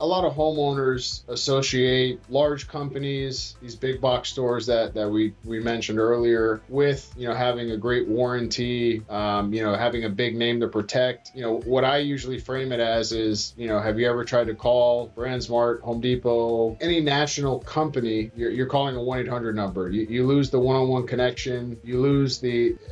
a lot of homeowners associate large companies, these big box stores that we mentioned earlier, with having a great warranty, having a big name to protect. What I usually frame it as is, have you ever tried to call BrandSmart, Home Depot, any national company? You're calling a 1-800 number. You lose the one-on-one connection. You lose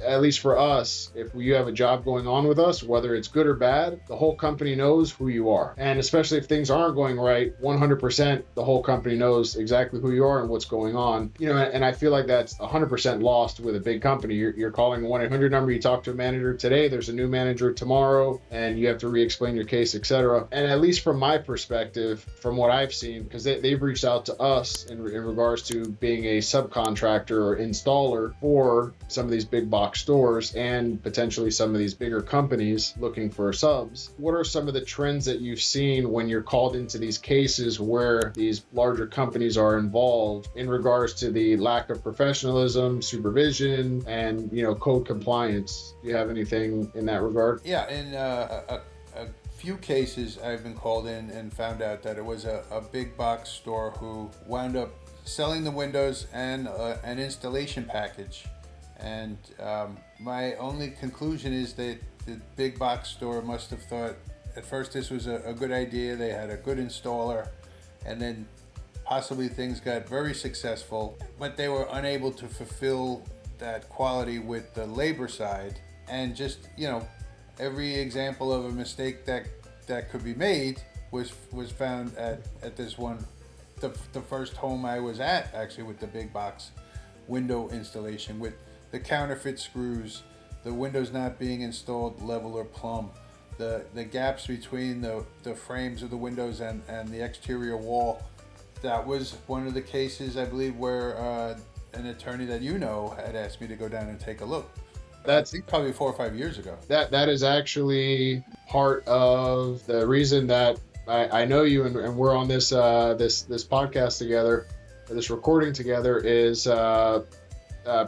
at least for us, if you have a job going on with us, whether it's good or bad, the whole company knows who you are. And especially if things aren't going right, 100% the whole company knows exactly who you are and what's going on. And I feel like that's 100% lost with a big company. You're calling a 1-800 number, you talk to a manager today, there's a new manager tomorrow, and you have to re-explain your case, etc. And at least from my perspective, from what I've seen, because they've reached out to us in regards to being a subcontractor or installer for some of these big box stores and potentially some of these bigger companies looking for subs. What are some of the trends that you've seen when you're called into these cases where these larger companies are involved in regards to the lack of professionalism, supervision, and code compliance? Do you have anything in that regard? Yeah, in a few cases I've been called in and found out that it was a big box store who wound up selling the windows and an installation package. And my only conclusion is that the big box store must have thought at first this was a good idea. They had a good installer, and then possibly things got very successful, but they were unable to fulfill that quality with the labor side. And just, every example of a mistake that could be made was found at this one, the first home I was at, actually, with the big box window installation, with the counterfeit screws, the windows not being installed level or plumb, the gaps between the frames of the windows and the exterior wall. That was one of the cases, I believe, where an attorney that had asked me to go down and take a look. That's, I think, probably 4 or 5 years ago. That is actually part of the reason that I know you and we're on this podcast together, this recording together, is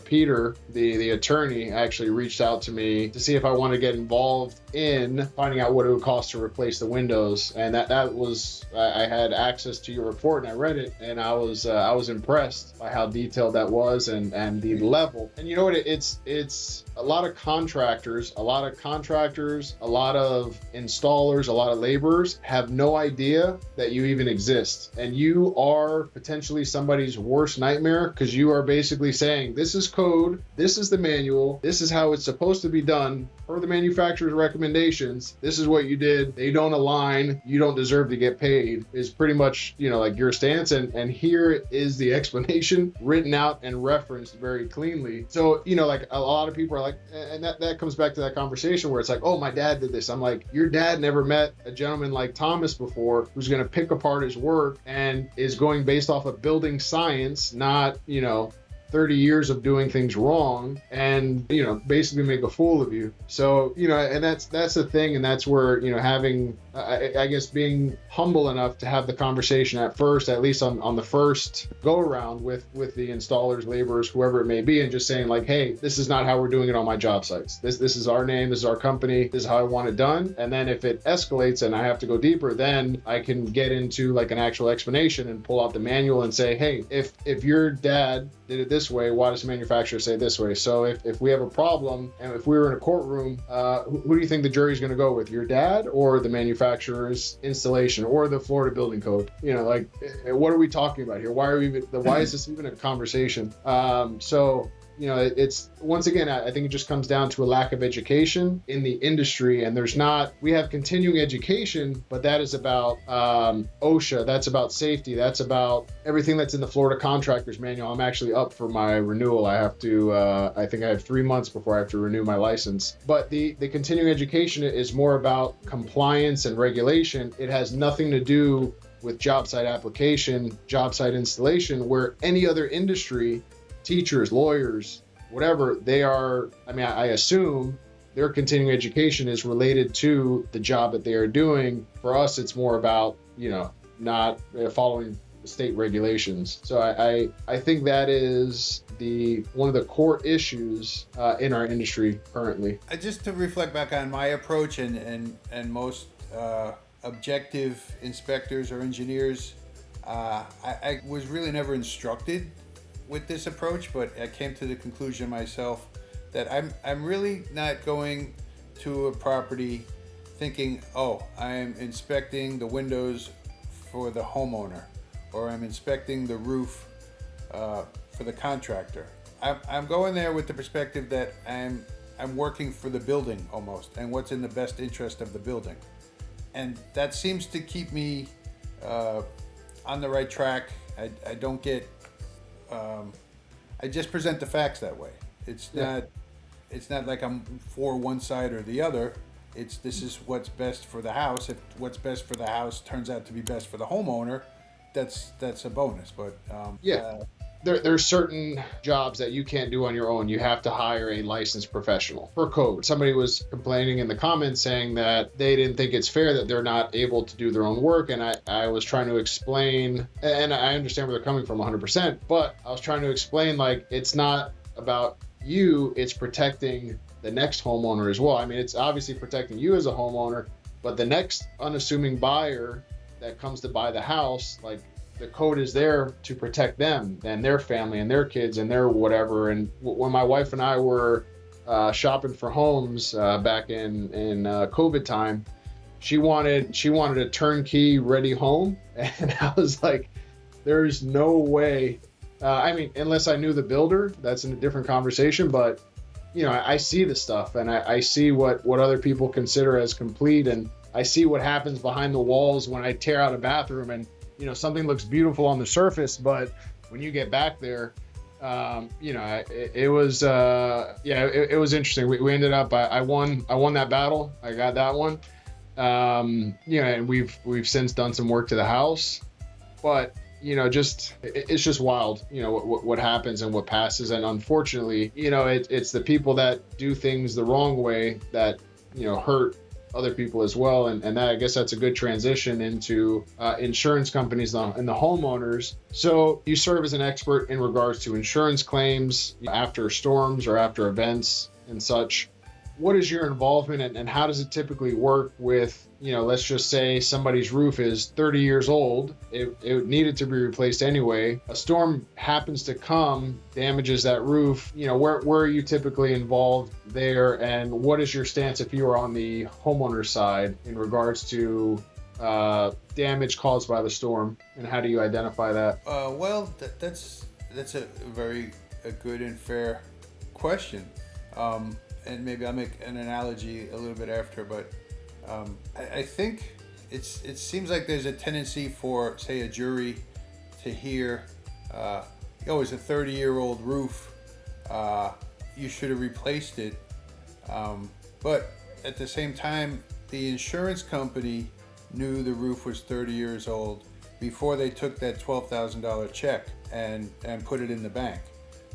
Peter, the attorney, actually reached out to me to see if I want to get involved in finding out what it would cost to replace the windows. And that was, I had access to your report and I read it, and I was impressed by how detailed that was and the level. And you know what, it's a lot of contractors, a lot of installers, a lot of laborers have no idea that you even exist. And you are potentially somebody's worst nightmare, because you are basically saying, this is code, this is the manual, this is how it's supposed to be done per the manufacturer's recommendations. This is what you did. They don't align. You don't deserve to get paid, is pretty much, like your stance. And here is the explanation written out and referenced very cleanly. So, like a lot of people are like, and that comes back to that conversation where it's like, oh, my dad did this. I'm like, your dad never met a gentleman like Thomas before, who's going to pick apart his work and is going based off of building science, not, 30 years of doing things wrong, and basically make a fool of you. So and that's the thing, and that's where having I guess being humble enough to have the conversation at first, at least on the first go around with the installers, laborers, whoever it may be, and just saying like, hey, this is not how we're doing it on my job sites. This is our name, this is our company, this is how I want it done. And then if it escalates and I have to go deeper, then I can get into like an actual explanation and pull out the manual and say, hey, if your dad did it this way, why does the manufacturer say this way? So if we have a problem, and if we were in a courtroom, who do you think the jury's going to go with, your dad or the manufacturer's installation or the Florida building code? What are we talking about here? Why is this even a conversation? So it's, once again, I think it just comes down to a lack of education in the industry. And we have continuing education, but that is about OSHA, that's about safety, that's about everything that's in the Florida Contractors Manual. I'm actually up for my renewal. I have to, I think I have 3 months before I have to renew my license. But the continuing education is more about compliance and regulation. It has nothing to do with job site application, job site installation, where any other industry, teachers, lawyers, whatever, they are, I assume their continuing education is related to the job that they are doing. For us, it's more about, not following state regulations. So I think that is one of the core issues in our industry currently. Just to reflect back on my approach and most objective inspectors or engineers. I was really never instructed with this approach, but I came to the conclusion myself that I'm really not going to a property thinking, oh, I'm inspecting the windows for the homeowner, or I'm inspecting the roof for the contractor. I'm going there with the perspective that I'm working for the building almost, and what's in the best interest of the building. And that seems to keep me on the right track. I don't get, I just present the facts that way. It's not like I'm for one side or the other. This is what's best for the house. If what's best for the house turns out to be best for the homeowner, that's a bonus. But There's certain jobs that you can't do on your own. You have to hire a licensed professional for code. Somebody was complaining in the comments saying that they didn't think it's fair that they're not able to do their own work. And I was trying to explain, and I understand where they're coming from 100%, but I was trying to explain, like, it's not about you, it's protecting the next homeowner as well. I mean, it's obviously protecting you as a homeowner, but the next unassuming buyer that comes to buy the house, like, the code is there to protect them and their family and their kids and their whatever. And when my wife and I were shopping for homes back in COVID time, she wanted a turnkey ready home, and I was like, there's no way. I mean, unless I knew the builder, that's in a different conversation. But you know, I see the stuff, and I see what other people consider as complete, and I see what happens behind the walls when I tear out a bathroom, and you know, something looks beautiful on the surface, but when you get back there, you know, it was interesting. We ended up, I won that battle. I got that one. You know, and we've since done some work to the house, but you know, it's just wild, you know, what happens and what passes. And unfortunately, you know, it's the people that do things the wrong way that, you know, hurt other people as well. And that, I guess that's a good transition into insurance companies and the homeowners. So you serve as an expert in regards to insurance claims after storms or after events and such. What is your involvement, and how does it typically work with, you know, let's just say somebody's roof is 30 years old. It needed to be replaced anyway. A storm happens to come, damages that roof. You know, where are you typically involved there, and what is your stance if you are on the homeowner side in regards to damage caused by the storm, and how do you identify that? Well, that's a very good and fair question. And maybe I'll make an analogy a little bit after, but I think it seems like there's a tendency for, say, a jury to hear, oh, it's a 30-year-old roof, you should have replaced it. But at the same time, the insurance company knew the roof was 30 years old before they took that $12,000 check and put it in the bank.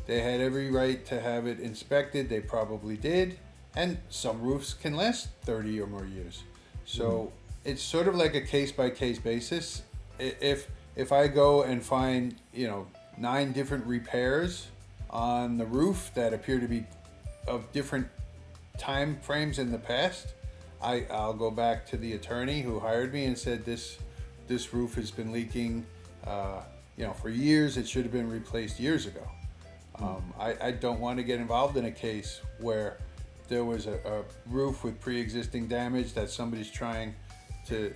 They had every right to have it inspected. They probably did. And some roofs can last 30 or more years. So it's sort of like a case-by-case basis. If I go and find, you know, 9 different repairs on the roof that appear to be of different time frames in the past, I'll go back to the attorney who hired me and said, this roof has been leaking, you know, for years. It should have been replaced years ago. I don't want to get involved in a case where there was a roof with pre-existing damage that somebody's trying to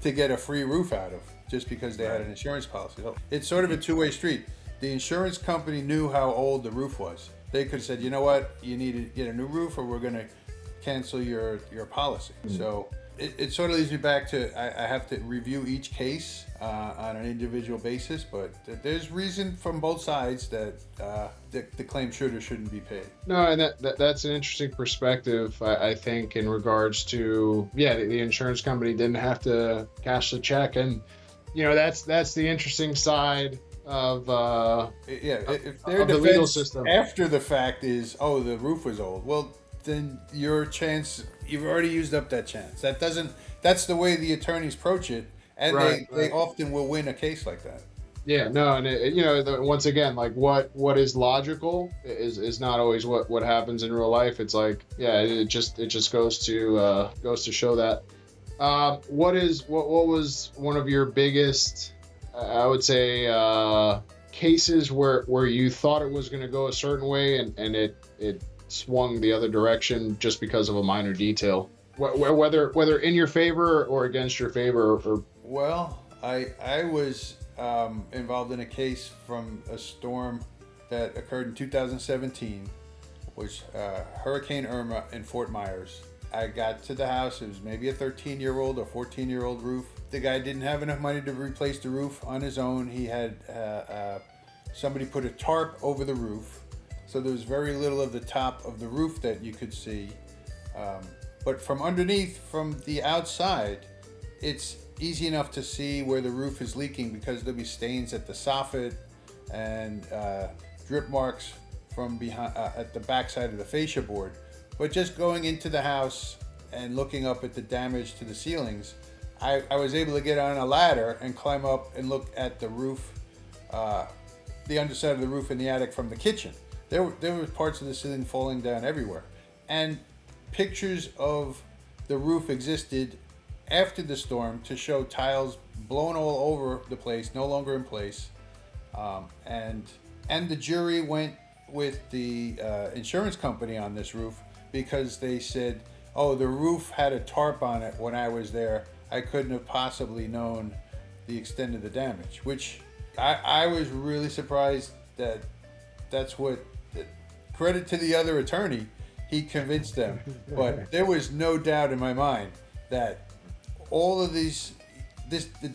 get a free roof out of just because they had an insurance policy. So it's sort of a two-way street. The insurance company knew how old the roof was. They could have said, you know what, you need to get a new roof or we're going to cancel your policy. So it sort of leads me back to I have to review each case on an individual basis, but there's reason from both sides that the claim should or shouldn't be paid. No, and that's an interesting perspective, I think, in regards to, the insurance company didn't have to cash the check. And, you know, that's the interesting side of if their the legal system after the fact is, oh, the roof was old, well, then your chance, you've already used up that chance. That's the way the attorneys approach it, and they often will win a case like that. Yeah, no, and once again, like what is logical is not always what happens in real life. It's like, it just goes to show that. What was one of your biggest, I would say, cases where you thought it was going to go a certain way and it swung the other direction just because of a minor detail, whether in your favor or against your favor, or Well, I was involved in a case from a storm that occurred in 2017, which Hurricane Irma in Fort Myers. I got to the house. It was maybe a 13-year-old or 14-year-old roof. The guy didn't have enough money to replace the roof on his own. He had somebody put a tarp over the roof, so there was very little of the top of the roof that you could see. But from underneath, from the outside, it's easy enough to see where the roof is leaking because there'll be stains at the soffit and drip marks from behind at the backside of the fascia board. But just going into the house and looking up at the damage to the ceilings, I was able to get on a ladder and climb up and look at the roof, the underside of the roof in the attic from the kitchen. There were parts of the ceiling falling down everywhere. And pictures of the roof existed after the storm to show tiles blown all over the place, no longer in place. And the jury went with the insurance company on this roof because they said, oh, the roof had a tarp on it when I was there. I couldn't have possibly known the extent of the damage, which I was really surprised that's what, credit to the other attorney, he convinced them. But there was no doubt in my mind that all of the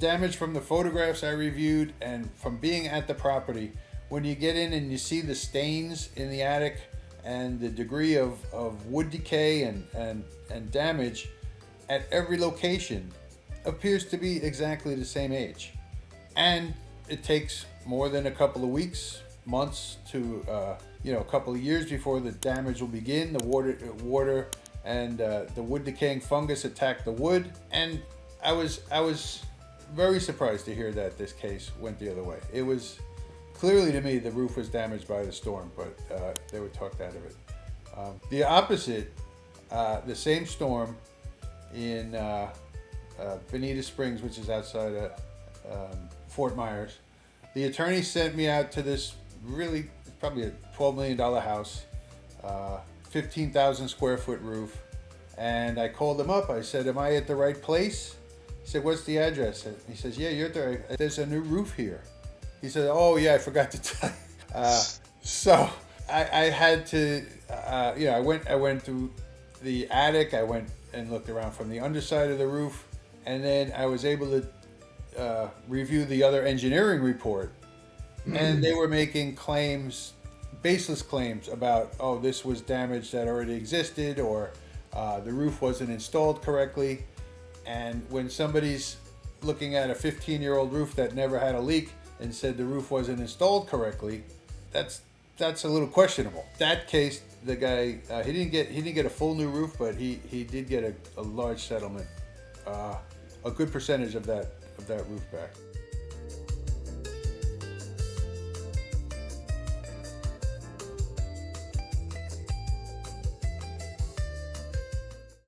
damage from the photographs I reviewed and from being at the property, when you get in and you see the stains in the attic and the degree of wood decay and damage at every location appears to be exactly the same age. And it takes more than a couple of weeks, months to a couple of years before the damage will begin. The water and the wood decaying fungus attack the wood. And I was very surprised to hear that this case went the other way. It was clearly, to me, the roof was damaged by the storm, but they were talked out of it. The opposite, the same storm in Bonita Springs, which is outside of Fort Myers. The attorney sent me out to this really, probably a $12 million house, 15,000 square foot roof. And I called him up. I said, am I at the right place? He said, what's the address? He says, yeah, you're there. There's a new roof here. He said, oh, yeah, I forgot to tell you. So I had to, I went through the attic. I went and looked around from the underside of the roof. And then I was able to review the other engineering report. And they were making claims, baseless claims about, oh, this was damage that already existed, or the roof wasn't installed correctly. And when somebody's looking at a 15-year-old roof that never had a leak and said the roof wasn't installed correctly, that's a little questionable. That case, the guy he didn't get a full new roof, but he did get a large settlement, a good percentage of that roof back.